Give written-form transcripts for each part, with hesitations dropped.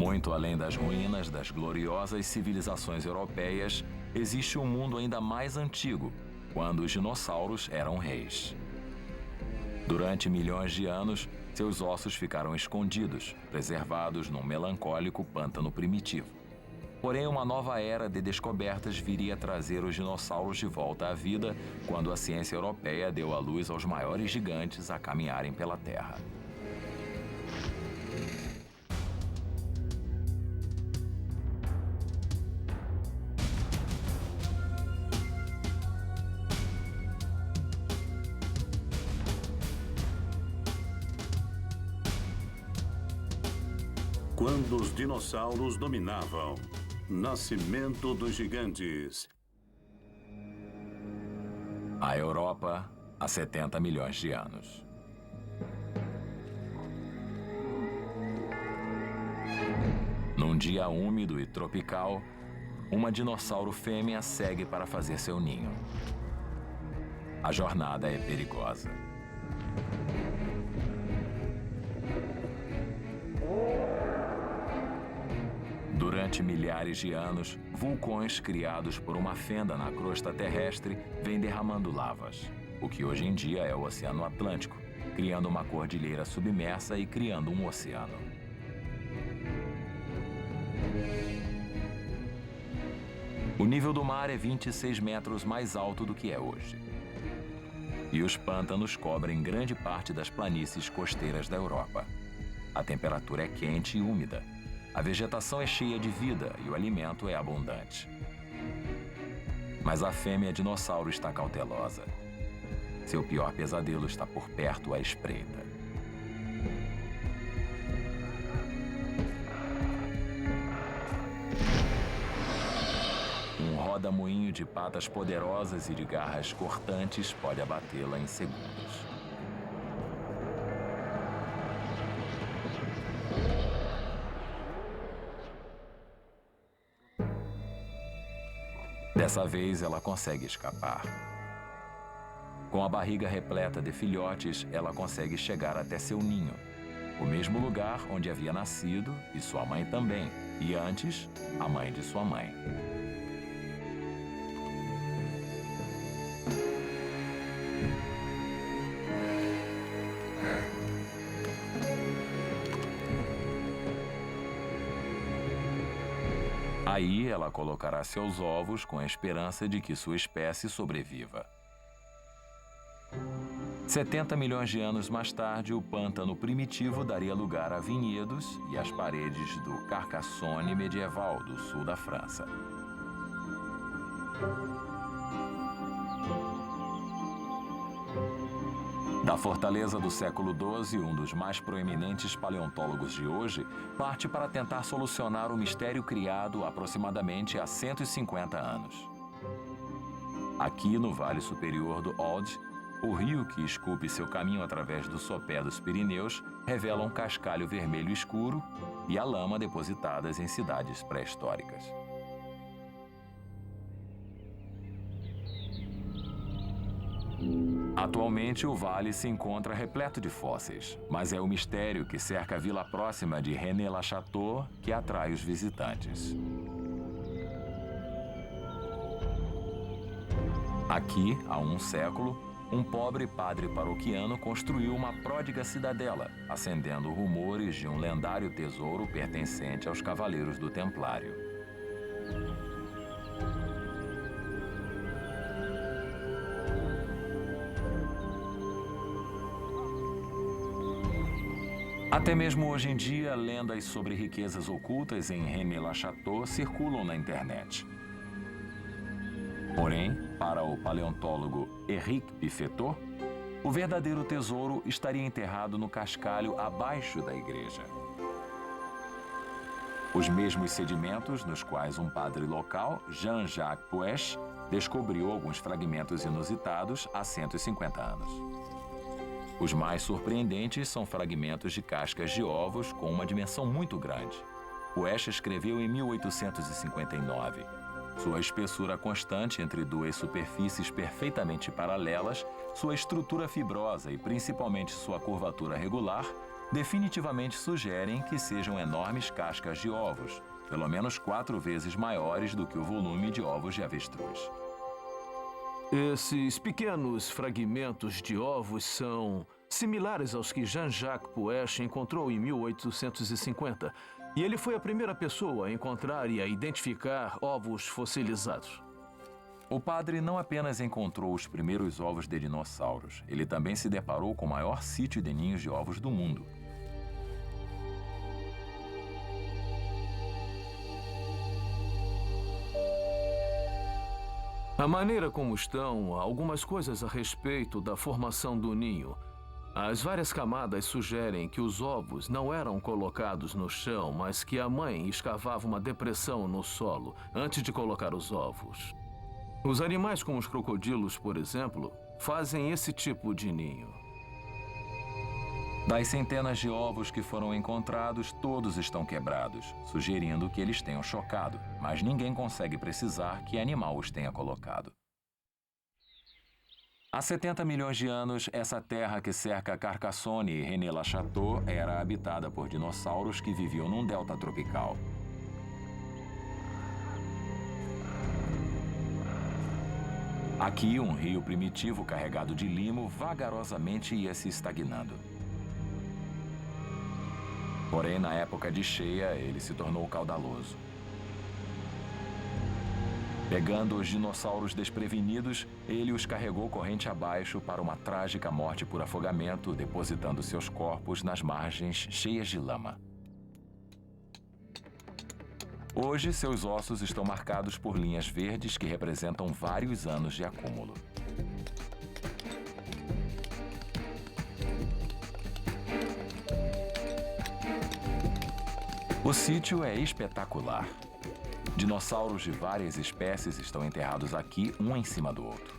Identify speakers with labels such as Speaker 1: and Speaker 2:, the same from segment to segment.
Speaker 1: Muito além das ruínas das gloriosas civilizações europeias, existe um mundo ainda mais antigo, quando os dinossauros eram reis. Durante milhões de anos, seus ossos ficaram escondidos, preservados num melancólico pântano primitivo. Porém, uma nova era de descobertas viria trazer os dinossauros de volta à vida quando a ciência europeia deu à luz aos maiores gigantes a caminharem pela Terra.
Speaker 2: Quando os dinossauros dominavam. Nascimento dos gigantes.
Speaker 1: A Europa, há 70 milhões de anos. Num dia úmido e tropical, uma dinossauro fêmea segue para fazer seu ninho. A jornada é perigosa. Durante milhares de anos, vulcões criados por uma fenda na crosta terrestre vêm derramando lavas, o que hoje em dia é o Oceano Atlântico, criando uma cordilheira submersa e criando um oceano. O nível do mar é 26 metros mais alto do que é hoje. E os pântanos cobrem grande parte das planícies costeiras da Europa. A temperatura é quente e úmida. A vegetação é cheia de vida e o alimento é abundante. Mas a fêmea dinossauro está cautelosa. Seu pior pesadelo está por perto à espreita. Um roda-moinho de patas poderosas e de garras cortantes pode abatê-la em segundos. Dessa vez, ela consegue escapar. Com a barriga repleta de filhotes, ela consegue chegar até seu ninho, o mesmo lugar onde havia nascido e sua mãe também, e antes, a mãe de sua mãe. Aí ela colocará seus ovos com a esperança de que sua espécie sobreviva. 70 milhões de anos mais tarde, o pântano primitivo daria lugar a vinhedos e as paredes do Carcassonne medieval do sul da França. Da fortaleza do século XII, um dos mais proeminentes paleontólogos de hoje parte para tentar solucionar o mistério criado aproximadamente há 150 anos. Aqui no Vale Superior do Aude, o rio que esculpe seu caminho através do sopé dos Pirineus revela um cascalho vermelho escuro e a lama depositadas em cidades pré-históricas. Atualmente, o vale se encontra repleto de fósseis, mas é o mistério que cerca a vila próxima de René-le-Château que atrai os visitantes. Aqui, há um século, um pobre padre paroquiano construiu uma pródiga cidadela, acendendo rumores de um lendário tesouro pertencente aos Cavaleiros do Templário. Até mesmo hoje em dia, lendas sobre riquezas ocultas em René-le-Château circulam na internet. Porém, para o paleontólogo Éric Pifetot, o verdadeiro tesouro estaria enterrado no cascalho abaixo da igreja. Os mesmos sedimentos nos quais um padre local, Jean-Jacques Puech, descobriu alguns fragmentos inusitados há 150 anos. Os mais surpreendentes são fragmentos de cascas de ovos com uma dimensão muito grande. Puech escreveu em 1859. Sua espessura constante entre duas superfícies perfeitamente paralelas, sua estrutura fibrosa e principalmente sua curvatura regular definitivamente sugerem que sejam enormes cascas de ovos, pelo menos 4 vezes maiores do que o volume de ovos de avestruz.
Speaker 3: Esses pequenos fragmentos de ovos são similares aos que Jean-Jacques Puech encontrou em 1850, e ele foi a primeira pessoa a encontrar e a identificar ovos fossilizados.
Speaker 1: O padre não apenas encontrou os primeiros ovos de dinossauros, ele também se deparou com o maior sítio de ninhos de ovos do mundo.
Speaker 3: A maneira como estão, algumas coisas a respeito da formação do ninho. As várias camadas sugerem que os ovos não eram colocados no chão, mas que a mãe escavava uma depressão no solo antes de colocar os ovos. Os animais como os crocodilos, por exemplo, fazem esse tipo de ninho.
Speaker 1: Das centenas de ovos que foram encontrados, todos estão quebrados, sugerindo que eles tenham chocado, mas ninguém consegue precisar que animal os tenha colocado. Há 70 milhões de anos, essa terra que cerca Carcassonne e René-le-Château era habitada por dinossauros que viviam num delta tropical. Aqui, um rio primitivo carregado de limo vagarosamente ia se estagnando. Porém, na época de cheia, ele se tornou caudaloso. Pegando os dinossauros desprevenidos, ele os carregou corrente abaixo para uma trágica morte por afogamento, depositando seus corpos nas margens cheias de lama. Hoje, seus ossos estão marcados por linhas verdes que representam vários anos de acúmulo. O sítio é espetacular. Dinossauros de várias espécies estão enterrados aqui, um em cima do outro.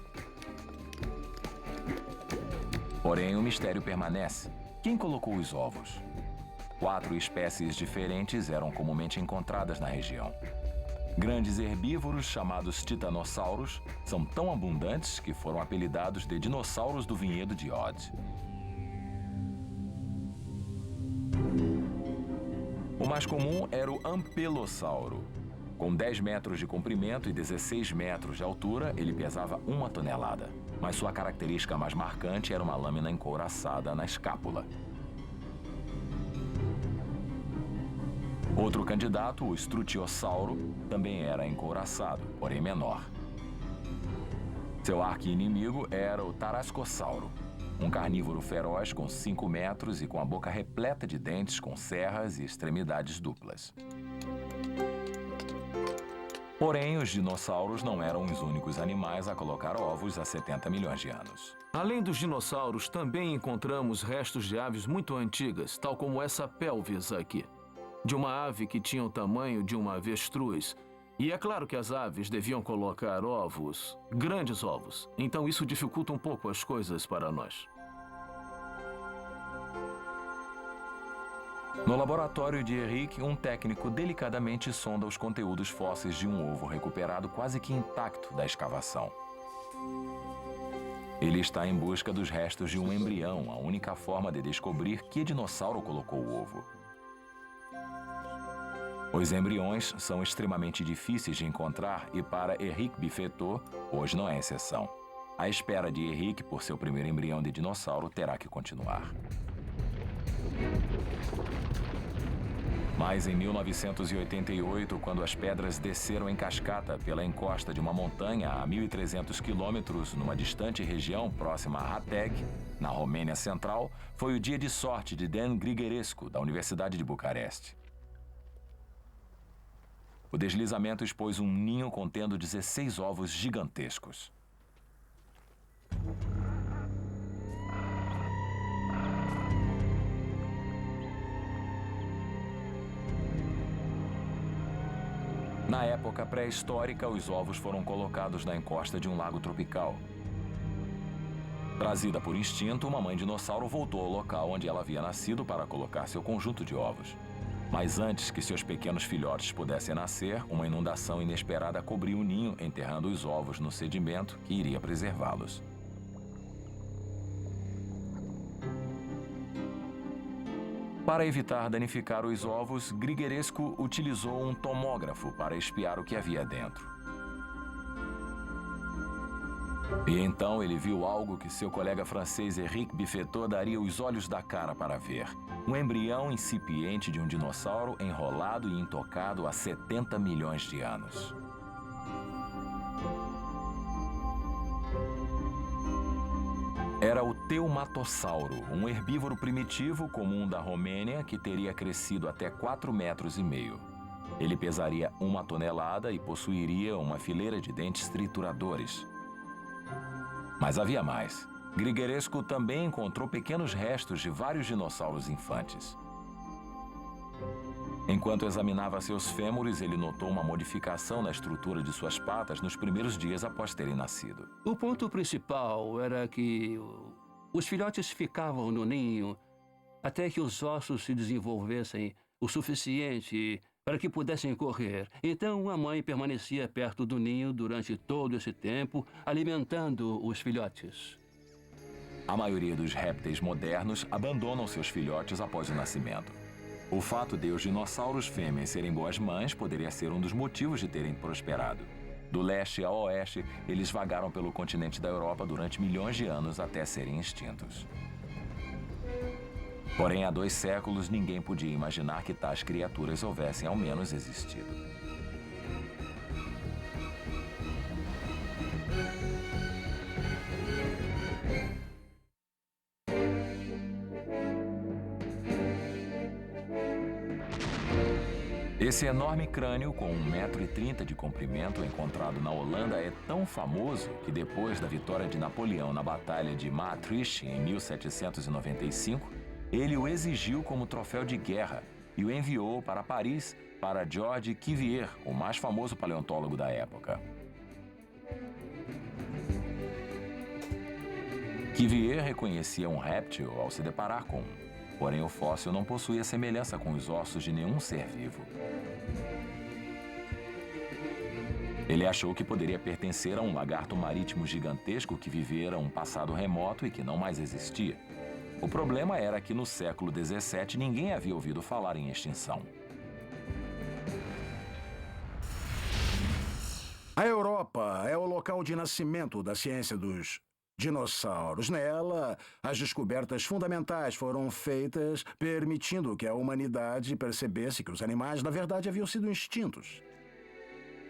Speaker 1: Porém, o mistério permanece. Quem colocou os ovos? 4 espécies diferentes eram comumente encontradas na região. Grandes herbívoros chamados titanossauros são tão abundantes que foram apelidados de dinossauros do vinhedo de Odd. O mais comum era o ampelossauro. Com 10 metros de comprimento e 16 metros de altura, ele pesava 1 tonelada. Mas sua característica mais marcante era uma lâmina encouraçada na escápula. Outro candidato, o estrutiossauro, também era encouraçado, porém menor. Seu arqui-inimigo era o tarascossauro, um carnívoro feroz com 5 metros e com a boca repleta de dentes com serras e extremidades duplas. Porém, os dinossauros não eram os únicos animais a colocar ovos há 70 milhões de anos.
Speaker 3: Além dos dinossauros, também encontramos restos de aves muito antigas, tal como essa pelvis aqui, de uma ave que tinha o tamanho de uma avestruz. E é claro que as aves deviam colocar ovos, grandes ovos, então isso dificulta um pouco as coisas para nós.
Speaker 1: No laboratório de Henrique, um técnico delicadamente sonda os conteúdos fósseis de um ovo recuperado quase que intacto da escavação. Ele está em busca dos restos de um embrião, a única forma de descobrir que dinossauro colocou o ovo. Os embriões são extremamente difíceis de encontrar e para Henrique Buffetot, hoje não é exceção. A espera de Henrique por seu primeiro embrião de dinossauro terá que continuar. Mas em 1988, quando as pedras desceram em cascata pela encosta de uma montanha a 1.300 quilômetros numa distante região próxima a Hateg, na Romênia Central, foi o dia de sorte de Dan Grigorescu, da Universidade de Bucareste. O deslizamento expôs um ninho contendo 16 ovos gigantescos. Na época pré-histórica, os ovos foram colocados na encosta de um lago tropical. Trazida por instinto, uma mãe dinossauro voltou ao local onde ela havia nascido para colocar seu conjunto de ovos. Mas antes que seus pequenos filhotes pudessem nascer, uma inundação inesperada cobriu o ninho, enterrando os ovos no sedimento que iria preservá-los. Para evitar danificar os ovos, Grigorescu utilizou um tomógrafo para espiar o que havia dentro. E então ele viu algo que seu colega francês Henrique Buffetot daria os olhos da cara para ver. Um embrião incipiente de um dinossauro enrolado e intocado há 70 milhões de anos. Era o Teumatossauro, um herbívoro primitivo comum da Romênia que teria crescido até 4,5 metros. Ele pesaria 1 tonelada e possuiria uma fileira de dentes trituradores. Mas havia mais. Grigorescu também encontrou pequenos restos de vários dinossauros infantes. Enquanto examinava seus fêmures, ele notou uma modificação na estrutura de suas patas nos primeiros dias após terem nascido.
Speaker 4: O ponto principal era que os filhotes ficavam no ninho até que os ossos se desenvolvessem o suficiente para que pudessem correr. Então, a mãe permanecia perto do ninho durante todo esse tempo, alimentando os filhotes.
Speaker 1: A maioria dos répteis modernos abandonam seus filhotes após o nascimento. O fato de os dinossauros fêmeas serem boas mães poderia ser um dos motivos de terem prosperado. Do leste a oeste, eles vagaram pelo continente da Europa durante milhões de anos até serem extintos. Porém, há 2 séculos, ninguém podia imaginar que tais criaturas houvessem ao menos existido. Esse enorme crânio, com 1,30 m de comprimento, encontrado na Holanda, é tão famoso que depois da vitória de Napoleão na Batalha de Maastricht, em 1795, ele o exigiu como troféu de guerra e o enviou para Paris para Georges Cuvier, o mais famoso paleontólogo da época. Cuvier reconhecia um réptil ao se deparar com um. Porém, o fóssil não possuía semelhança com os ossos de nenhum ser vivo. Ele achou que poderia pertencer a um lagarto marítimo gigantesco que vivera um passado remoto e que não mais existia. O problema era que no século XVII ninguém havia ouvido falar em extinção.
Speaker 5: A Europa é o local de nascimento da ciência dos dinossauros. Nela, as descobertas fundamentais foram feitas, permitindo que a humanidade percebesse que os animais, na verdade, haviam sido extintos.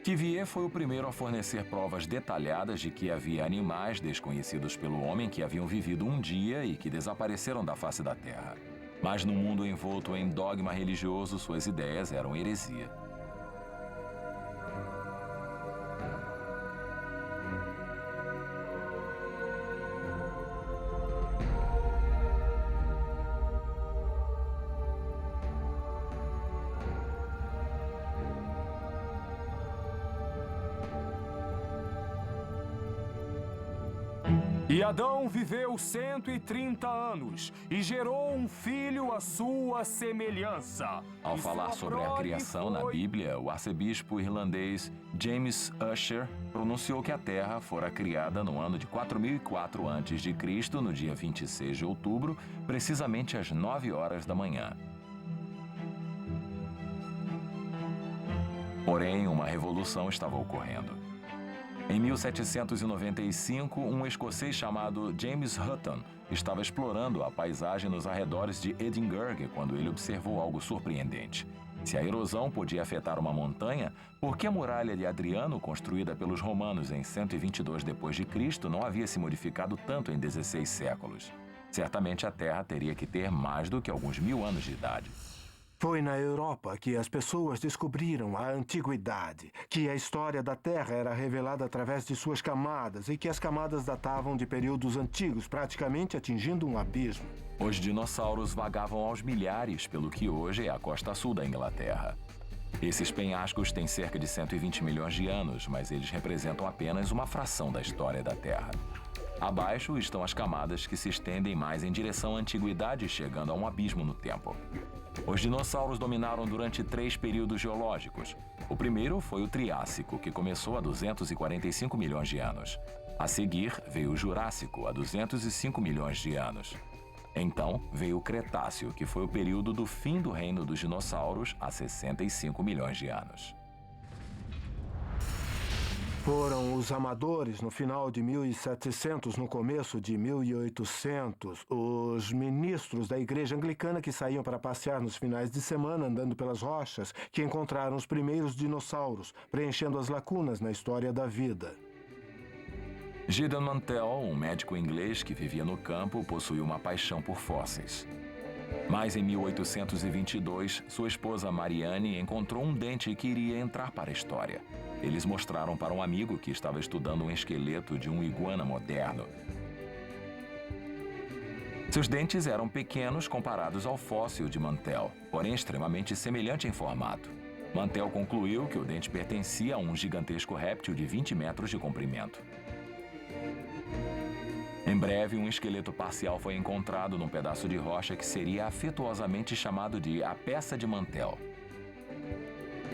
Speaker 1: Cuvier foi o primeiro a fornecer provas detalhadas de que havia animais desconhecidos pelo homem que haviam vivido um dia e que desapareceram da face da Terra. Mas no mundo envolto em dogma religioso, suas ideias eram heresia.
Speaker 6: E Adão viveu 130 anos e gerou um filho à sua semelhança.
Speaker 1: Ao falar sobre a criação na Bíblia, o arcebispo irlandês James Ussher pronunciou que a Terra fora criada no ano de 4004 a.C., no dia 26 de outubro, precisamente às 9 horas da manhã. Porém, uma revolução estava ocorrendo. Em 1795, um escocês chamado James Hutton estava explorando a paisagem nos arredores de Edinburgh quando ele observou algo surpreendente. Se a erosão podia afetar uma montanha, por que a muralha de Adriano, construída pelos romanos em 122 d.C., não havia se modificado tanto em 16 séculos? Certamente a Terra teria que ter mais do que alguns 1000 anos de idade.
Speaker 7: Foi na Europa que as pessoas descobriram a antiguidade, que a história da Terra era revelada através de suas camadas e que as camadas datavam de períodos antigos, praticamente atingindo um abismo.
Speaker 1: Os dinossauros vagavam aos milhares pelo que hoje é a costa sul da Inglaterra. Esses penhascos têm cerca de 120 milhões de anos, mas eles representam apenas uma fração da história da Terra. Abaixo estão as camadas que se estendem mais em direção à antiguidade, chegando a um abismo no tempo. Os dinossauros dominaram durante 3 períodos geológicos. O primeiro foi o Triássico, que começou há 245 milhões de anos. A seguir, veio o Jurássico, há 205 milhões de anos. Então veio o Cretáceo, que foi o período do fim do reino dos dinossauros há 65 milhões de anos.
Speaker 7: Foram os amadores no final de 1700, no começo de 1800, os ministros da igreja anglicana que saíam para passear nos finais de semana andando pelas rochas, que encontraram os primeiros dinossauros, preenchendo as lacunas na história da vida.
Speaker 1: Gideon Mantell, um médico inglês que vivia no campo, possuía uma paixão por fósseis. Mas em 1822, sua esposa Marianne encontrou um dente que iria entrar para a história. Eles mostraram para um amigo que estava estudando um esqueleto de um iguana moderno. Seus dentes eram pequenos comparados ao fóssil de Mantell, porém extremamente semelhante em formato. Mantell concluiu que o dente pertencia a um gigantesco réptil de 20 metros de comprimento. Em breve, um esqueleto parcial foi encontrado num pedaço de rocha que seria afetuosamente chamado de a peça de Mantell.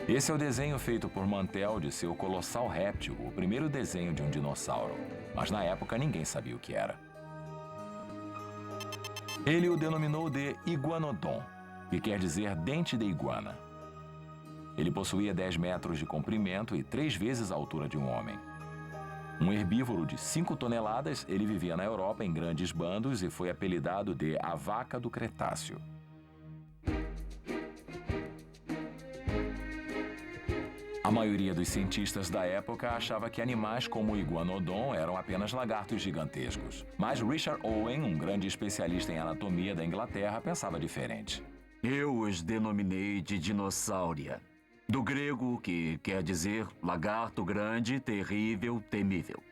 Speaker 1: Esse é o desenho feito por Mantell de seu colossal réptil, o primeiro desenho de um dinossauro. Mas na época ninguém sabia o que era. Ele o denominou de Iguanodon, que quer dizer dente de iguana. Ele possuía 10 metros de comprimento e 3 vezes a altura de um homem. Um herbívoro de 5 toneladas, ele vivia na Europa em grandes bandos e foi apelidado de a vaca do Cretáceo. A maioria dos cientistas da época achava que animais como o Iguanodon eram apenas lagartos gigantescos. Mas Richard Owen, um grande especialista em anatomia da Inglaterra, pensava diferente.
Speaker 8: Eu os denominei de dinossauria, do grego que quer dizer lagarto grande, terrível, temível.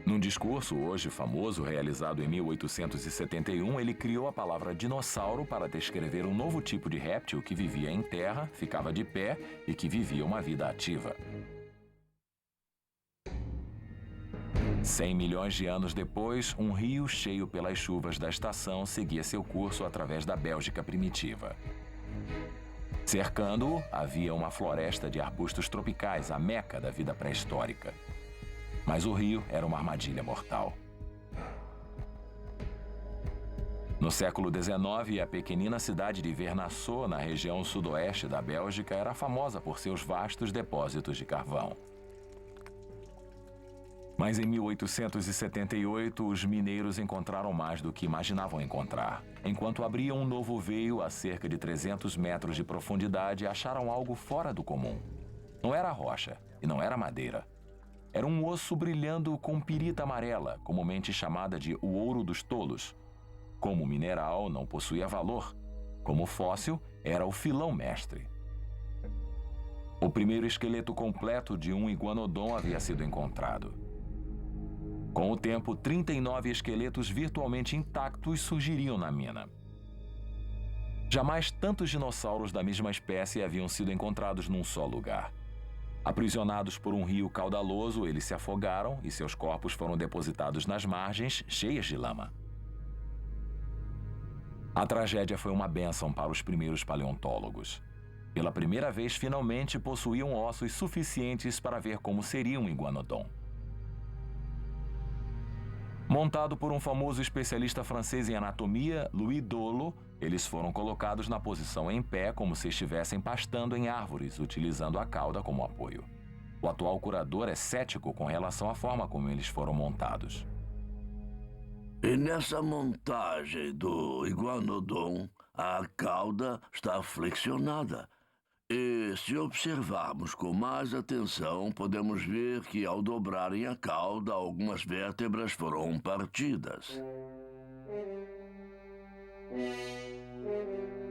Speaker 1: Num discurso hoje famoso, realizado em 1871, ele criou a palavra dinossauro para descrever um novo tipo de réptil que vivia em terra, ficava de pé e que vivia uma vida ativa. 100 milhões de anos depois, um rio cheio pelas chuvas da estação seguia seu curso através da Bélgica primitiva. Cercando-o, havia uma floresta de arbustos tropicais, a meca da vida pré-histórica. Mas o rio era uma armadilha mortal. No século XIX, a pequenina cidade de Vernassos, na região sudoeste da Bélgica, era famosa por seus vastos depósitos de carvão. Mas em 1878, os mineiros encontraram mais do que imaginavam encontrar. Enquanto abriam um novo veio a cerca de 300 metros de profundidade, acharam algo fora do comum. Não era rocha e não era madeira. Era um osso brilhando com pirita amarela, comumente chamada de o ouro dos tolos. Como mineral, não possuía valor. Como fóssil, era o filão mestre. O primeiro esqueleto completo de um iguanodon havia sido encontrado. Com o tempo, 39 esqueletos virtualmente intactos surgiriam na mina. Jamais tantos dinossauros da mesma espécie haviam sido encontrados num só lugar. Aprisionados por um rio caudaloso, eles se afogaram e seus corpos foram depositados nas margens, cheias de lama. A tragédia foi uma bênção para os primeiros paleontólogos. Pela primeira vez, finalmente possuíam ossos suficientes para ver como seria um iguanodon. Montado por um famoso especialista francês em anatomia, Louis Dolo, eles foram colocados na posição em pé como se estivessem pastando em árvores, utilizando a cauda como apoio. O atual curador é cético com relação à forma como eles foram montados.
Speaker 9: E nessa montagem do iguanodon, a cauda está flexionada. E se observarmos com mais atenção, podemos ver que ao dobrarem a cauda, algumas vértebras foram partidas.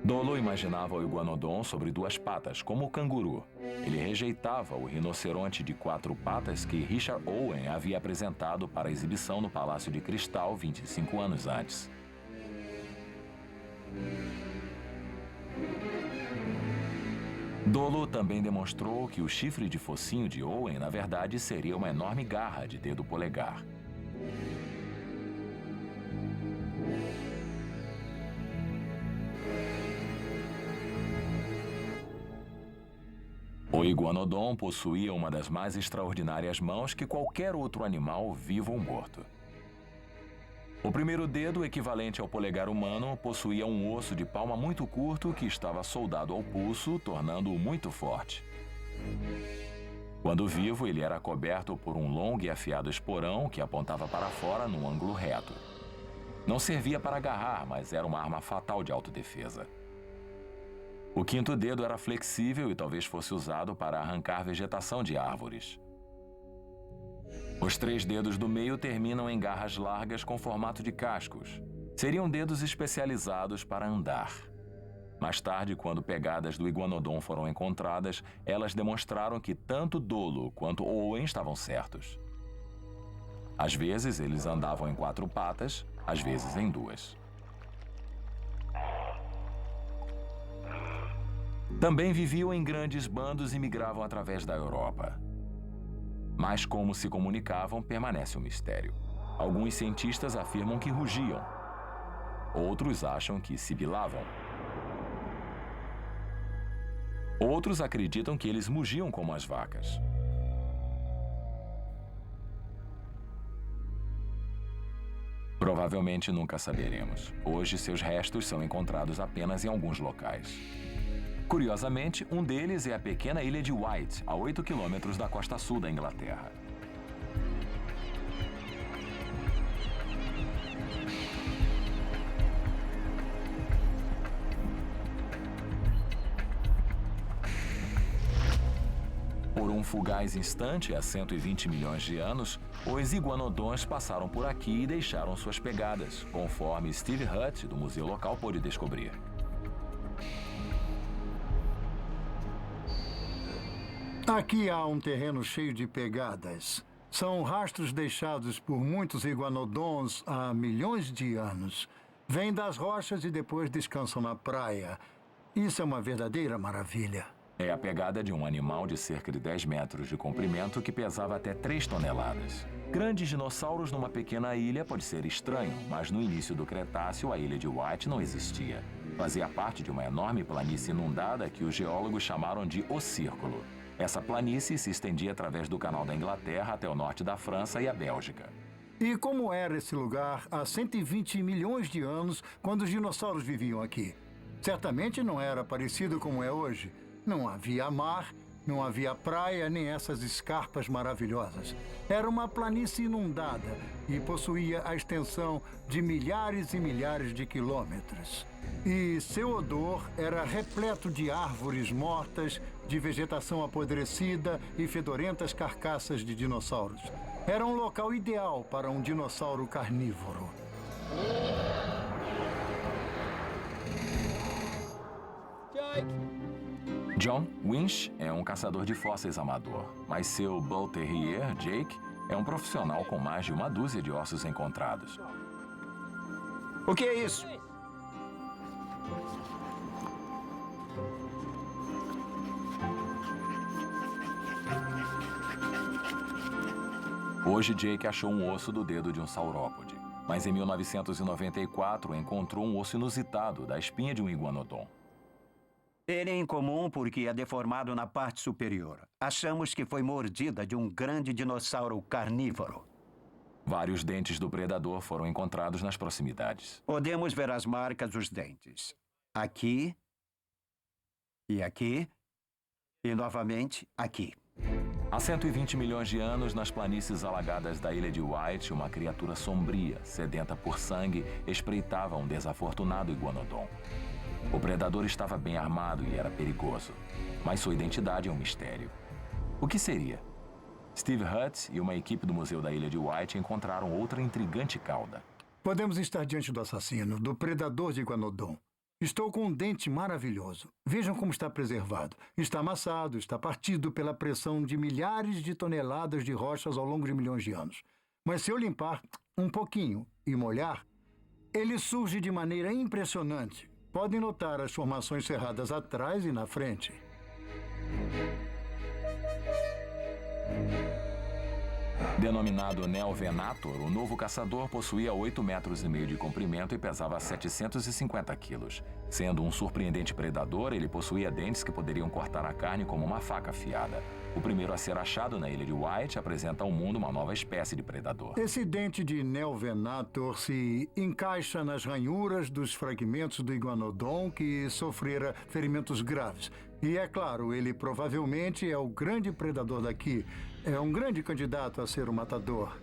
Speaker 1: Dolo imaginava o iguanodon sobre 2 patas, como o canguru. Ele rejeitava o rinoceronte de 4 patas que Richard Owen havia apresentado para exibição no Palácio de Cristal 25 anos antes. Dolo também demonstrou que o chifre de focinho de Owen, na verdade, seria uma enorme garra de dedo polegar. O iguanodon possuía uma das mais extraordinárias mãos que qualquer outro animal, vivo ou morto. O primeiro dedo, equivalente ao polegar humano, possuía um osso de palma muito curto que estava soldado ao pulso, tornando-o muito forte. Quando vivo, ele era coberto por um longo e afiado esporão que apontava para fora num ângulo reto. Não servia para agarrar, mas era uma arma fatal de autodefesa. O quinto dedo era flexível e talvez fosse usado para arrancar vegetação de árvores. Os 3 dedos do meio terminam em garras largas com formato de cascos. Seriam dedos especializados para andar. Mais tarde, quando pegadas do iguanodon foram encontradas, elas demonstraram que tanto Dolo quanto Owen estavam certos. Às vezes, eles andavam em 4 patas, às vezes em 2. Também viviam em grandes bandos e migravam através da Europa. Mas como se comunicavam permanece um mistério. Alguns cientistas afirmam que rugiam. Outros acham que sibilavam. Outros acreditam que eles mugiam como as vacas. Provavelmente nunca saberemos. Hoje, seus restos são encontrados apenas em alguns locais. Curiosamente, um deles é a pequena ilha de Wight, a 8 quilômetros da costa sul da Inglaterra. Por um fugaz instante, há 120 milhões de anos, os iguanodons passaram por aqui e deixaram suas pegadas, conforme Steve Hutt, do museu local, pôde descobrir.
Speaker 10: Aqui há um terreno cheio de pegadas. São rastros deixados por muitos iguanodons há milhões de anos. Vêm das rochas e depois descansam na praia. Isso é uma verdadeira maravilha.
Speaker 1: É a pegada de um animal de cerca de 10 metros de comprimento que pesava até 3 toneladas. Grandes dinossauros numa pequena ilha pode ser estranho, mas no início do Cretáceo a ilha de Wight não existia. Fazia parte de uma enorme planície inundada que os geólogos chamaram de O Círculo. Essa planície se estendia através do Canal da Inglaterra até o norte da França e a Bélgica.
Speaker 10: E como era esse lugar há 120 milhões de anos, quando os dinossauros viviam aqui? Certamente não era parecido como é hoje. Não havia mar, não havia praia, nem essas escarpas maravilhosas. Era uma planície inundada e possuía a extensão de milhares e milhares de quilômetros. E seu odor era repleto de árvores mortas, de vegetação apodrecida e fedorentas carcaças de dinossauros. Era um local ideal para um dinossauro carnívoro.
Speaker 1: John Winch é um caçador de fósseis amador, mas seu Bull Terrier, Jake, é um profissional com mais de uma dúzia de ossos encontrados.
Speaker 11: O que é isso?
Speaker 1: Hoje, Jake achou um osso do dedo de um saurópode, mas em 1994 encontrou um osso inusitado da espinha de um iguanodon.
Speaker 11: Ele é incomum porque é deformado na parte superior. Achamos que foi mordida de um grande dinossauro carnívoro.
Speaker 1: Vários dentes do predador foram encontrados nas proximidades.
Speaker 11: Podemos ver as marcas dos dentes. Aqui, e novamente aqui.
Speaker 1: Há 120 milhões de anos, nas planícies alagadas da ilha de Wight, uma criatura sombria, sedenta por sangue, espreitava um desafortunado iguanodon. O predador estava bem armado e era perigoso, mas sua identidade é um mistério. O que seria? Steve Hutt e uma equipe do Museu da Ilha de Wight encontraram outra intrigante cauda.
Speaker 10: Podemos estar diante do assassino, do predador de iguanodon. Estou com um dente maravilhoso. Vejam como está preservado. Está amassado, está partido pela pressão de milhares de toneladas de rochas ao longo de milhões de anos. Mas se eu limpar um pouquinho e molhar, ele surge de maneira impressionante. Podem notar as formações cerradas atrás e na frente.
Speaker 1: Denominado Neovenator, o novo caçador possuía 8,5 metros de comprimento e pesava 750 quilos. Sendo um surpreendente predador, ele possuía dentes que poderiam cortar a carne como uma faca afiada. o primeiro a ser achado na ilha de White, apresenta ao mundo uma nova espécie de predador.
Speaker 10: Esse dente de Neovenator se encaixa nas ranhuras dos fragmentos do Iguanodon que sofrera ferimentos graves. E é claro, ele provavelmente é o grande predador daqui. É um grande candidato a ser o matador.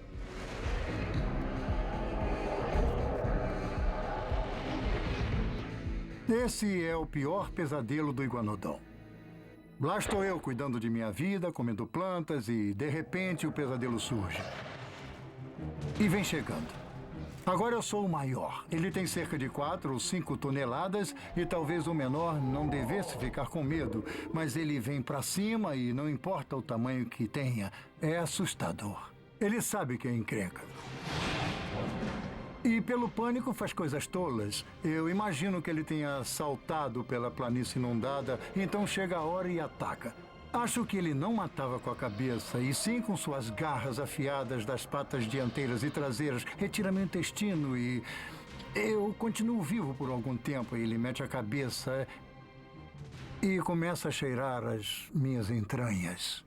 Speaker 10: Esse é o pior pesadelo do Iguanodon. Lá estou eu cuidando de minha vida, comendo plantas e, de repente, o pesadelo surge. E vem chegando. Agora eu sou o maior. Ele tem cerca de 4 ou 5 toneladas e talvez o menor não devesse ficar com medo, mas ele vem pra cima e não importa o tamanho que tenha, é assustador. Ele sabe que é encrenca. E pelo pânico faz coisas tolas. Eu imagino que ele tenha saltado pela planície inundada, então chega a hora e ataca. Acho que ele não matava com a cabeça, e sim com suas garras afiadas das patas dianteiras e traseiras. Retira meu intestino e... eu continuo vivo por algum tempo. Ele mete a cabeça e começa a cheirar as minhas entranhas.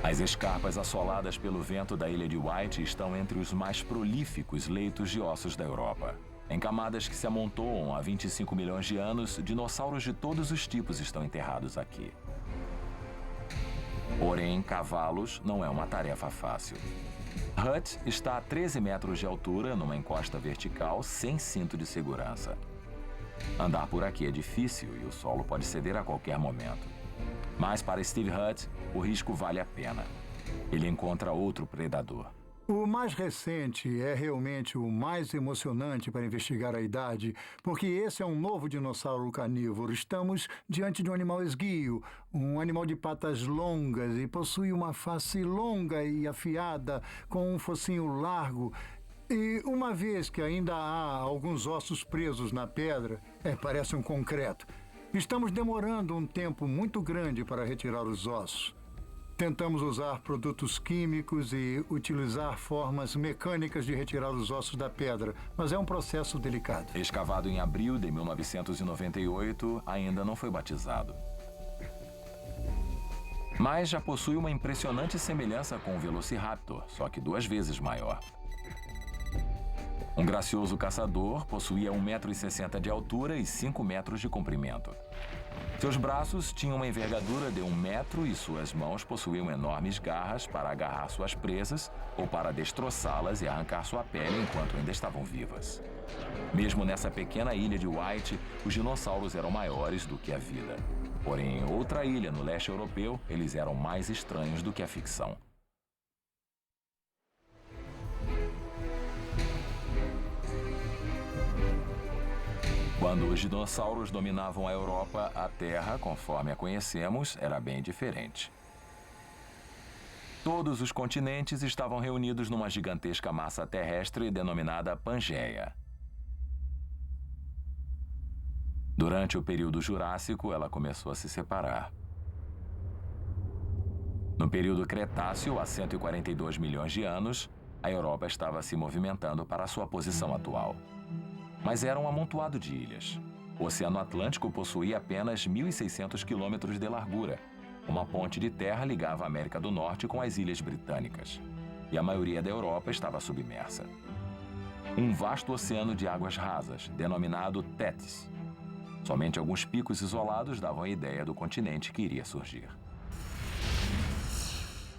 Speaker 1: As escarpas assoladas pelo vento da ilha de White estão entre os mais prolíficos leitos de ossos da Europa. Em camadas que se amontoam há 25 milhões de anos, dinossauros de todos os tipos estão enterrados aqui. Porém, cavá-los não é uma tarefa fácil. Hutt está a 13 metros de altura, numa encosta vertical, sem cinto de segurança. Andar por aqui é difícil e o solo pode ceder a qualquer momento. Mas para Steve Hutt, o risco vale a pena. Ele encontra outro predador.
Speaker 10: O mais recente é realmente o mais emocionante para investigar a idade, porque esse é um novo dinossauro carnívoro. Estamos diante de um animal esguio, um animal de patas longas e possui uma face longa e afiada, com um focinho largo. E uma vez que ainda há alguns ossos presos na pedra, parece um concreto. Estamos demorando um tempo muito grande para retirar os ossos. Tentamos usar produtos químicos e utilizar formas mecânicas de retirar os ossos da pedra, mas é um processo delicado.
Speaker 1: Escavado em abril de 1998, ainda não foi batizado. Mas já possui uma impressionante semelhança com o Velociraptor, só que 2 vezes maior. Um gracioso caçador possuía 1,60 m de altura e 5 metros de comprimento. Seus braços tinham uma envergadura de 1 metro e suas mãos possuíam enormes garras para agarrar suas presas ou para destroçá-las e arrancar sua pele enquanto ainda estavam vivas. Mesmo nessa pequena ilha de White, os dinossauros eram maiores do que a vida. Porém, em outra ilha no leste europeu, eles eram mais estranhos do que a ficção. Quando os dinossauros dominavam a Europa, a Terra, conforme a conhecemos, era bem diferente. Todos os continentes estavam reunidos numa gigantesca massa terrestre denominada Pangeia. Durante o período Jurássico, ela começou a se separar. No período Cretáceo, há 142 milhões de anos, a Europa estava se movimentando para a sua posição atual. Mas era um amontoado de ilhas. O Oceano Atlântico possuía apenas 1.600 quilômetros de largura. Uma ponte de terra ligava a América do Norte com as Ilhas Britânicas. E a maioria da Europa estava submersa. Um vasto oceano de águas rasas, denominado Tethys. Somente alguns picos isolados davam a ideia do continente que iria surgir.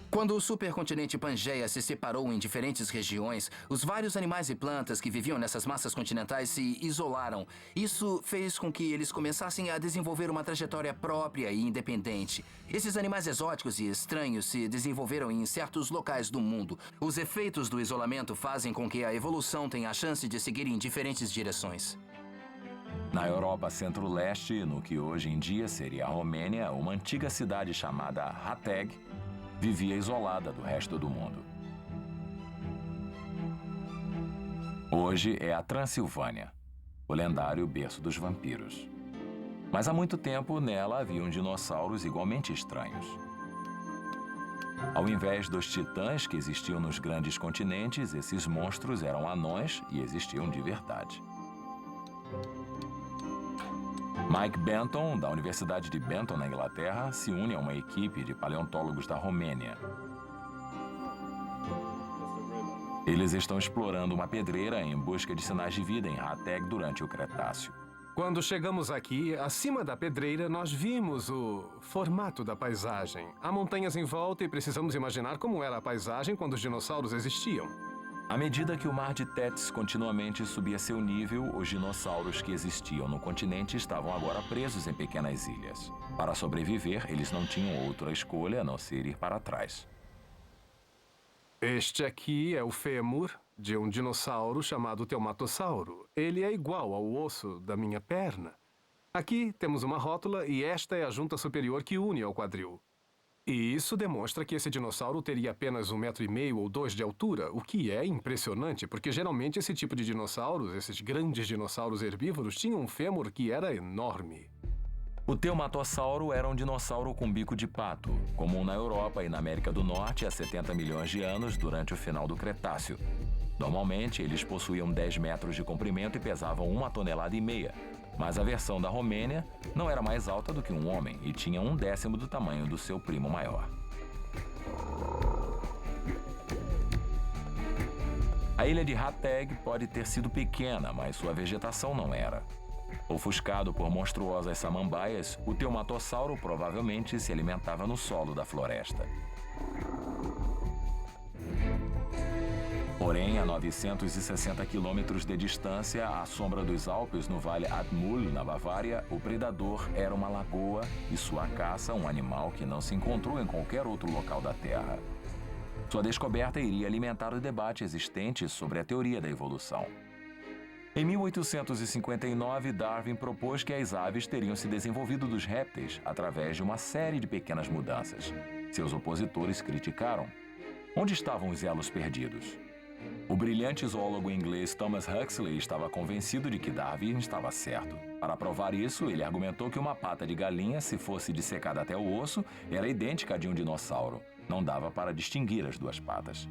Speaker 12: Quando o supercontinente Pangeia se separou em diferentes regiões, os vários animais e plantas que viviam nessas massas continentais se isolaram. Isso fez com que eles começassem a desenvolver uma trajetória própria e independente. Esses animais exóticos e estranhos se desenvolveram em certos locais do mundo. Os efeitos do isolamento fazem com que a evolução tenha a chance de seguir em diferentes direções.
Speaker 1: Na Europa Centro-Leste, no que hoje em dia seria a Romênia, uma antiga cidade chamada Hateg vivia isolada do resto do mundo. Hoje é a Transilvânia, o lendário berço dos vampiros. Mas há muito tempo nela haviam dinossauros igualmente estranhos. Ao invés dos titãs que existiam nos grandes continentes, esses monstros eram anões e existiam de verdade. Mike Benton, da Universidade de Benton, na Inglaterra, se une a uma equipe de paleontólogos da Romênia. Eles estão explorando uma pedreira em busca de sinais de vida em Hateg durante o Cretáceo.
Speaker 6: Quando chegamos aqui, acima da pedreira, nós vimos o formato da paisagem. Há montanhas em volta e precisamos imaginar como era a paisagem quando os dinossauros existiam.
Speaker 1: À medida que o mar de Tétis continuamente subia seu nível, os dinossauros que existiam no continente estavam agora presos em pequenas ilhas. Para sobreviver, eles não tinham outra escolha a não ser ir para trás.
Speaker 6: Este aqui é o fêmur de um dinossauro chamado Teumatossauro. Ele é igual ao osso da minha perna. Aqui temos uma rótula e esta é a junta superior que une ao quadril. E isso demonstra que esse dinossauro teria apenas 1,5 metro ou 2 de altura, o que é impressionante, porque geralmente esse tipo de dinossauros, esses grandes dinossauros herbívoros, tinham um fêmur que era enorme.
Speaker 1: O Teumatossauro era um dinossauro com bico de pato, comum na Europa e na América do Norte há 70 milhões de anos durante o final do Cretáceo. Normalmente, eles possuíam 10 metros de comprimento e pesavam 1,5 toneladas, mas a versão da Romênia não era mais alta do que um homem e tinha 1/10 do tamanho do seu primo maior. A ilha de Hateg pode ter sido pequena, mas sua vegetação não era. Ofuscado por monstruosas samambaias, o Teumatossauro provavelmente se alimentava no solo da floresta. Porém, a 960 quilômetros de distância, à sombra dos Alpes, no Vale Atmul, na Bavária, o predador era uma lagoa e sua caça um animal que não se encontrou em qualquer outro local da Terra. Sua descoberta iria alimentar o debate existente sobre a teoria da evolução. Em 1859, Darwin propôs que as aves teriam se desenvolvido dos répteis através de uma série de pequenas mudanças. Seus opositores criticaram. Onde estavam os elos perdidos? O brilhante zoólogo inglês Thomas Huxley estava convencido de que Darwin estava certo. Para provar isso, ele argumentou que uma pata de galinha, se fosse dissecada até o osso, era idêntica à de um dinossauro. Não dava para distinguir as duas patas.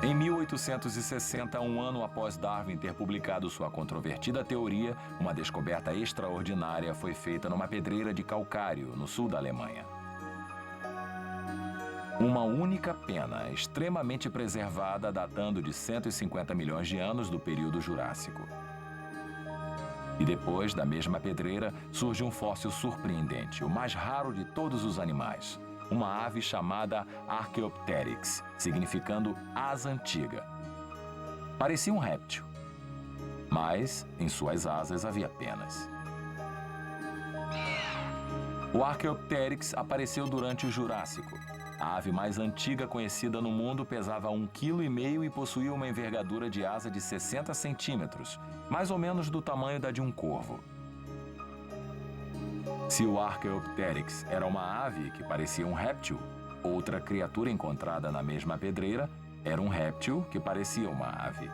Speaker 1: Em 1860, um ano após Darwin ter publicado sua controvertida teoria, uma descoberta extraordinária foi feita numa pedreira de calcário, no sul da Alemanha. Uma única pena, extremamente preservada, datando de 150 milhões de anos do período Jurássico. E depois da mesma pedreira, surge um fóssil surpreendente, o mais raro de todos os animais. Uma ave chamada Archaeopteryx, significando asa antiga. Parecia um réptil, mas em suas asas havia penas. O Archaeopteryx apareceu durante o Jurássico. A ave mais antiga conhecida no mundo pesava 1,5 kg e possuía uma envergadura de asa de 60 centímetros, mais ou menos do tamanho da de um corvo. Se o Archaeopteryx era uma ave que parecia um réptil, outra criatura encontrada na mesma pedreira era um réptil que parecia uma ave.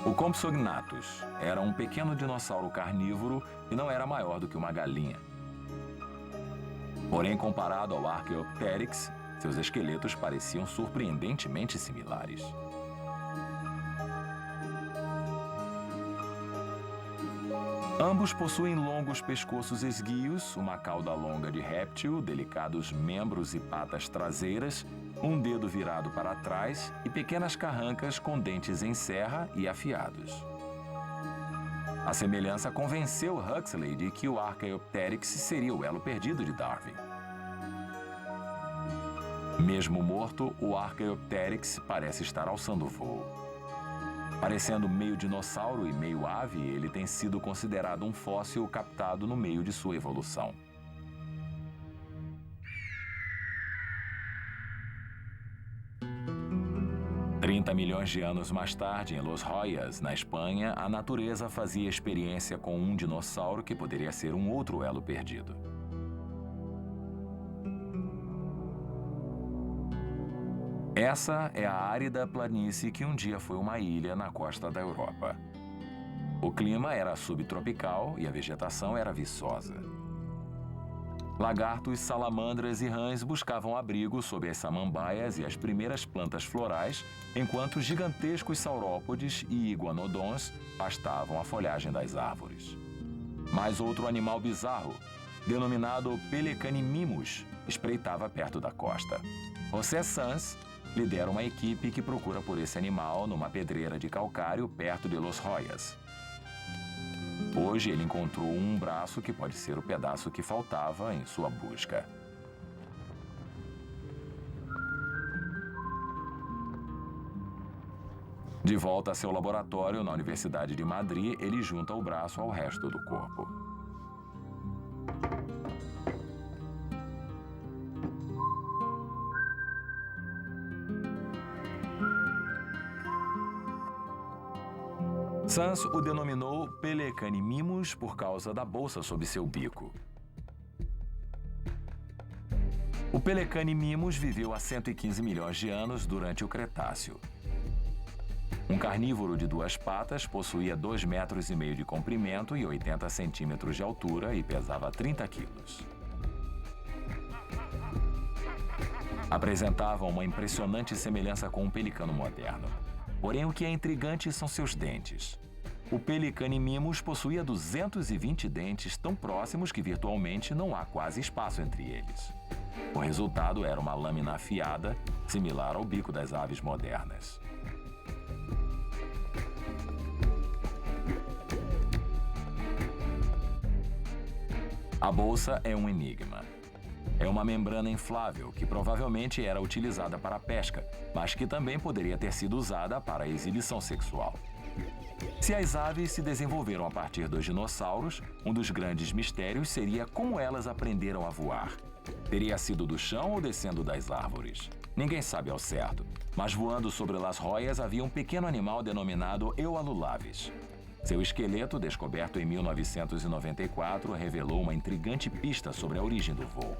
Speaker 1: O Compsognathus era um pequeno dinossauro carnívoro e não era maior do que uma galinha. Porém, comparado ao Archaeopteryx, seus esqueletos pareciam surpreendentemente similares. Ambos possuem longos pescoços esguios, uma cauda longa de réptil, delicados membros e patas traseiras, um dedo virado para trás e pequenas carrancas com dentes em serra e afiados. A semelhança convenceu Huxley de que o Archaeopteryx seria o elo perdido de Darwin. Mesmo morto, o Archaeopteryx parece estar alçando voo. Parecendo meio dinossauro e meio ave, ele tem sido considerado um fóssil captado no meio de sua evolução. $30 milhões de anos mais tarde, em Los Royas, na Espanha, a natureza fazia experiência com um dinossauro que poderia ser um outro elo perdido. Essa é a árida planície que um dia foi uma ilha na costa da Europa. O clima era subtropical e a vegetação era viçosa. Lagartos, salamandras e rãs buscavam abrigo sob as samambaias e as primeiras plantas florais, enquanto gigantescos saurópodes e iguanodons pastavam a folhagem das árvores. Mas outro animal bizarro, denominado Pelecanimimus, espreitava perto da costa. José Sanz lidera uma equipe que procura por esse animal numa pedreira de calcário perto de Los Royas. Hoje ele encontrou um braço que pode ser o pedaço que faltava em sua busca. De volta a seu laboratório na Universidade de Madrid, ele junta o braço ao resto do corpo. Sanz o denominou Pelecanimimus por causa da bolsa sob seu bico. O Pelecanimimus viveu há 115 milhões de anos durante o Cretáceo. Um carnívoro de 2 patas, possuía 2,5 metros de comprimento e 80 centímetros de altura e pesava 30 quilos. Apresentava uma impressionante semelhança com um pelicano moderno. Porém, o que é intrigante são seus dentes. O Pelecanimimus possuía 220 dentes tão próximos que virtualmente não há quase espaço entre eles. O resultado era uma lâmina afiada, similar ao bico das aves modernas. A bolsa é um enigma. É uma membrana inflável que provavelmente era utilizada para a pesca, mas que também poderia ter sido usada para a exibição sexual. Se as aves se desenvolveram a partir dos dinossauros, um dos grandes mistérios seria como elas aprenderam a voar. Teria sido do chão ou descendo das árvores? Ninguém sabe ao certo, mas voando sobre Las Royas havia um pequeno animal denominado Eualulaves. Seu esqueleto, descoberto em 1994, revelou uma intrigante pista sobre a origem do voo.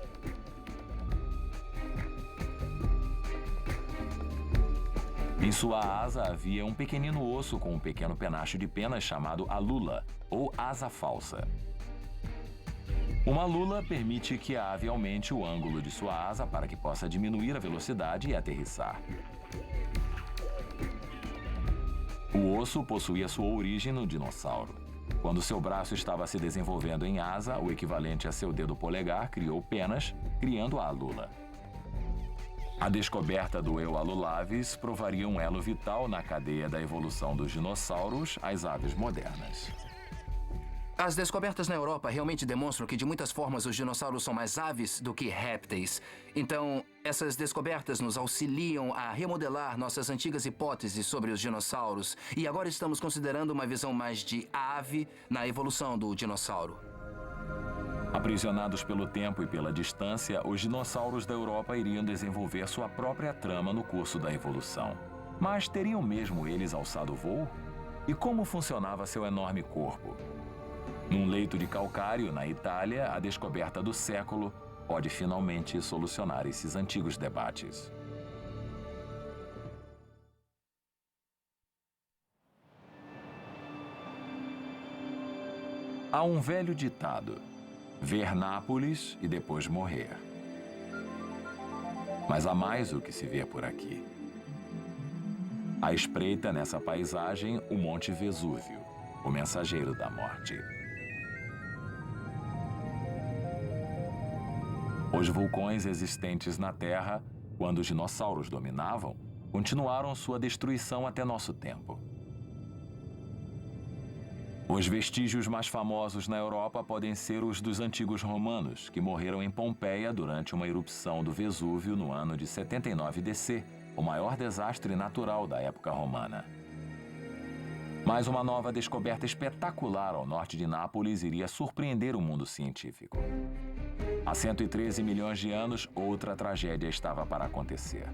Speaker 1: Em sua asa havia um pequenino osso com um pequeno penacho de penas chamado alula, ou asa falsa. Uma lula permite que a ave aumente o ângulo de sua asa para que possa diminuir a velocidade e aterrissar. O osso possuía sua origem no dinossauro. Quando seu braço estava se desenvolvendo em asa, o equivalente a seu dedo polegar criou penas, criando a alula. A descoberta do Eualulaves provaria um elo vital na cadeia da evolução dos dinossauros às aves modernas.
Speaker 12: As descobertas na Europa realmente demonstram que, de muitas formas, os dinossauros são mais aves do que répteis. Então, essas descobertas nos auxiliam a remodelar nossas antigas hipóteses sobre os dinossauros. E agora estamos considerando uma visão mais de ave na evolução do dinossauro.
Speaker 1: Aprisionados pelo tempo e pela distância, os dinossauros da Europa iriam desenvolver sua própria trama no curso da evolução. Mas teriam mesmo eles alçado voo? E como funcionava seu enorme corpo? Num leito de calcário, na Itália, a descoberta do século pode finalmente solucionar esses antigos debates. Há um velho ditado: ver Nápoles e depois morrer. Mas há mais o que se vê por aqui. À espreita nessa paisagem, o Monte Vesúvio, o mensageiro da morte. Os vulcões existentes na Terra, quando os dinossauros dominavam, continuaram sua destruição até nosso tempo. Os vestígios mais famosos na Europa podem ser os dos antigos romanos, que morreram em Pompeia durante uma erupção do Vesúvio no ano de 79 DC, o maior desastre natural da época romana. Mas uma nova descoberta espetacular ao norte de Nápoles iria surpreender o mundo científico. Há 113 milhões de anos, outra tragédia estava para acontecer.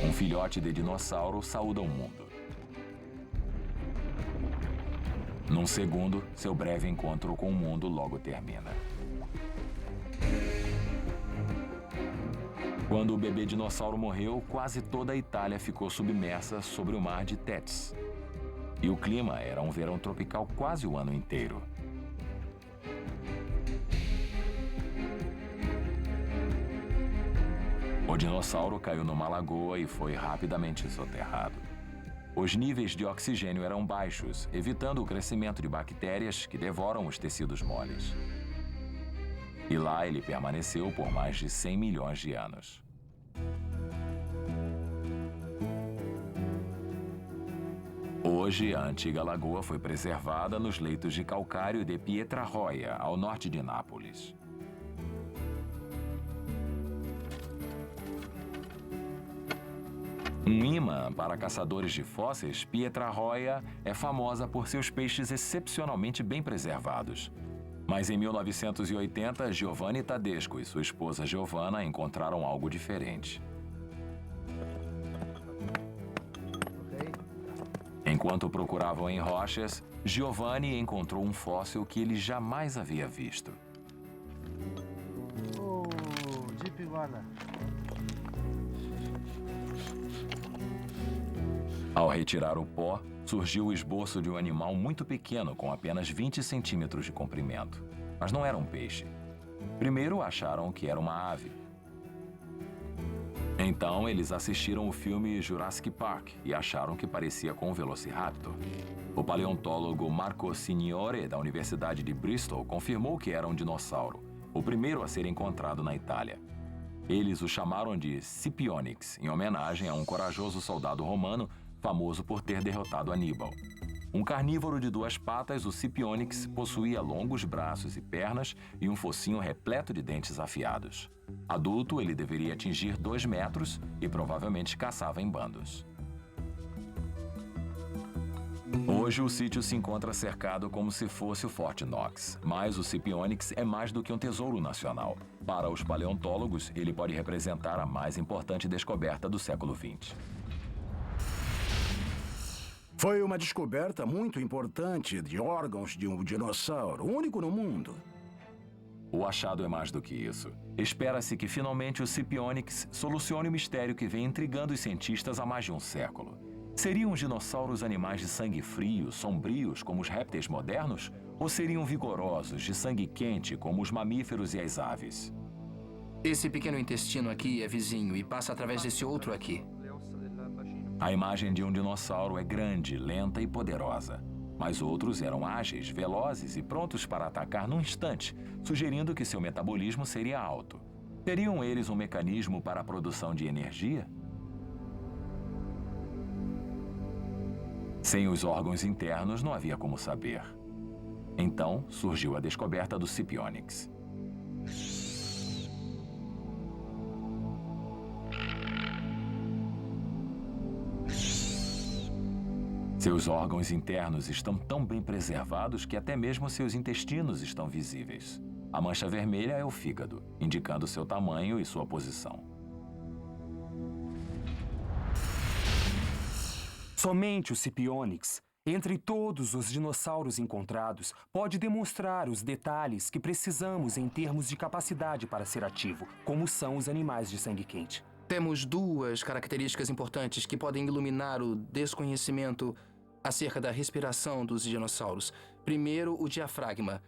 Speaker 1: Um filhote de dinossauro saúda o mundo. Num segundo, seu breve encontro com o mundo logo termina. Quando o bebê dinossauro morreu, quase toda a Itália ficou submersa sobre o mar de Tétis. E o clima era um verão tropical quase o ano inteiro. O dinossauro caiu numa lagoa e foi rapidamente soterrado. Os níveis de oxigênio eram baixos, evitando o crescimento de bactérias que devoram os tecidos moles. E lá ele permaneceu por mais de 100 milhões de anos. Hoje, a antiga lagoa foi preservada nos leitos de calcário de Pietrarroia, ao norte de Nápoles. Um imã para caçadores de fósseis, Pietrarroia é famosa por seus peixes excepcionalmente bem preservados. Mas em 1980, Giovanni Tadesco e sua esposa Giovanna encontraram algo diferente. Enquanto procuravam em rochas, Giovanni encontrou um fóssil que ele jamais havia visto.
Speaker 13: Oh, Deep Iguana.
Speaker 1: Ao retirar o pó, surgiu o esboço de um animal muito pequeno com apenas 20 centímetros de comprimento. Mas não era um peixe. Primeiro acharam que era uma ave. Então eles assistiram o filme Jurassic Park e acharam que parecia com um Velociraptor. O paleontólogo Marco Signore, da Universidade de Bristol, confirmou que era um dinossauro, o primeiro a ser encontrado na Itália. Eles o chamaram de Scipionyx, em homenagem a um corajoso soldado romano famoso por ter derrotado Aníbal. Um carnívoro de 2 patas, o Scipionyx possuía longos braços e pernas e um focinho repleto de dentes afiados. Adulto, ele deveria atingir 2 metros e provavelmente caçava em bandos. Hoje, o sítio se encontra cercado como se fosse o Forte Knox, mas o Scipionyx é mais do que um tesouro nacional. Para os paleontólogos, ele pode representar a mais importante descoberta do século XX.
Speaker 5: Foi uma descoberta muito importante de órgãos de um dinossauro, único no mundo.
Speaker 1: O achado é mais do que isso. Espera-se que finalmente o Scipionyx solucione o mistério que vem intrigando os cientistas há mais de um século. Seriam os dinossauros animais de sangue frio, sombrios, como os répteis modernos? Ou seriam vigorosos, de sangue quente, como os mamíferos e as aves?
Speaker 12: Esse pequeno intestino aqui é vizinho e passa através desse outro aqui.
Speaker 1: A imagem de um dinossauro é grande, lenta e poderosa. Mas outros eram ágeis, velozes e prontos para atacar num instante, sugerindo que seu metabolismo seria alto. Teriam eles um mecanismo para a produção de energia? Sem os órgãos internos, não havia como saber. Então, surgiu a descoberta do Scipionyx. Seus órgãos internos estão tão bem preservados que até mesmo seus intestinos estão visíveis. A mancha vermelha é o fígado, indicando seu tamanho e sua posição.
Speaker 14: Somente o Scipionyx, entre todos os dinossauros encontrados, pode demonstrar os detalhes que precisamos em termos de capacidade para ser ativo, como são os animais de sangue quente.
Speaker 12: Temos 2 características importantes que podem iluminar o desconhecimento acerca da respiração dos dinossauros. Primeiro, o diafragma,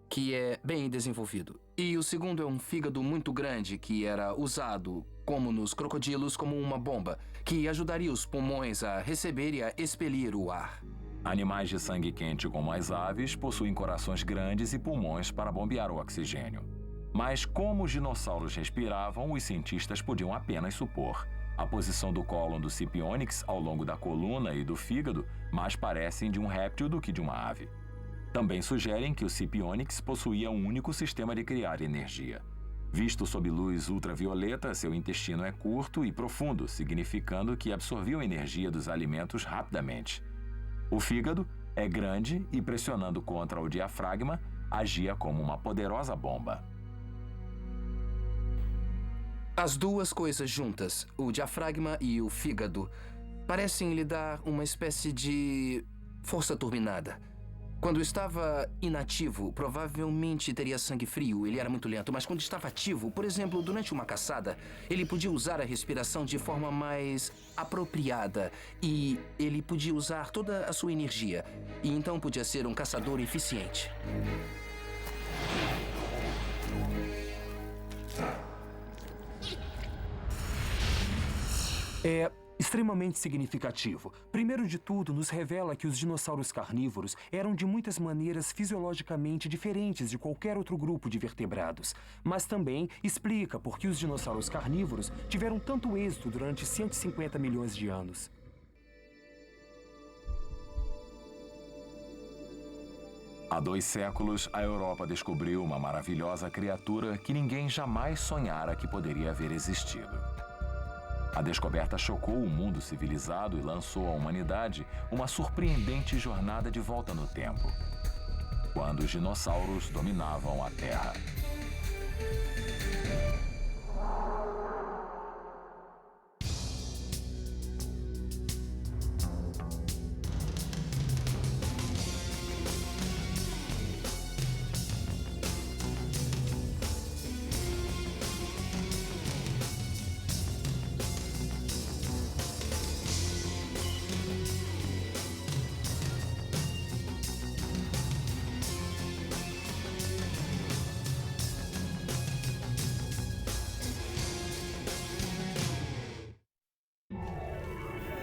Speaker 12: que é bem desenvolvido. E o segundo é um fígado muito grande, que era usado, como nos crocodilos, como uma bomba, que ajudaria os pulmões a receber e a expelir o ar.
Speaker 1: Animais de sangue quente, como as aves, possuem corações grandes e pulmões para bombear o oxigênio. Mas como os dinossauros respiravam, os cientistas podiam apenas supor. A posição do cólon do Scipionyx ao longo da coluna e do fígado mais parecem de um réptil do que de uma ave. Também sugerem que o Scipionyx possuía um único sistema de criar energia. Visto sob luz ultravioleta, seu intestino é curto e profundo, significando que absorviu a energia dos alimentos rapidamente. O fígado é grande e, pressionando contra o diafragma, agia como uma poderosa bomba.
Speaker 12: As 2 coisas juntas, o diafragma e o fígado, parecem lhe dar uma espécie de força turbinada. Quando estava inativo, provavelmente teria sangue frio, ele era muito lento. Mas quando estava ativo, por exemplo, durante uma caçada, ele podia usar a respiração de forma mais apropriada. E ele podia usar toda a sua energia. E então podia ser um caçador eficiente.
Speaker 14: É extremamente significativo. Primeiro de tudo, nos revela que os dinossauros carnívoros eram de muitas maneiras fisiologicamente diferentes de qualquer outro grupo de vertebrados. Mas também explica por que os dinossauros carnívoros tiveram tanto êxito durante 150 milhões de anos.
Speaker 1: Há 2 séculos, a Europa descobriu uma maravilhosa criatura que ninguém jamais sonhara que poderia haver existido. A descoberta chocou o mundo civilizado e lançou à humanidade uma surpreendente jornada de volta no tempo, quando os dinossauros dominavam a Terra.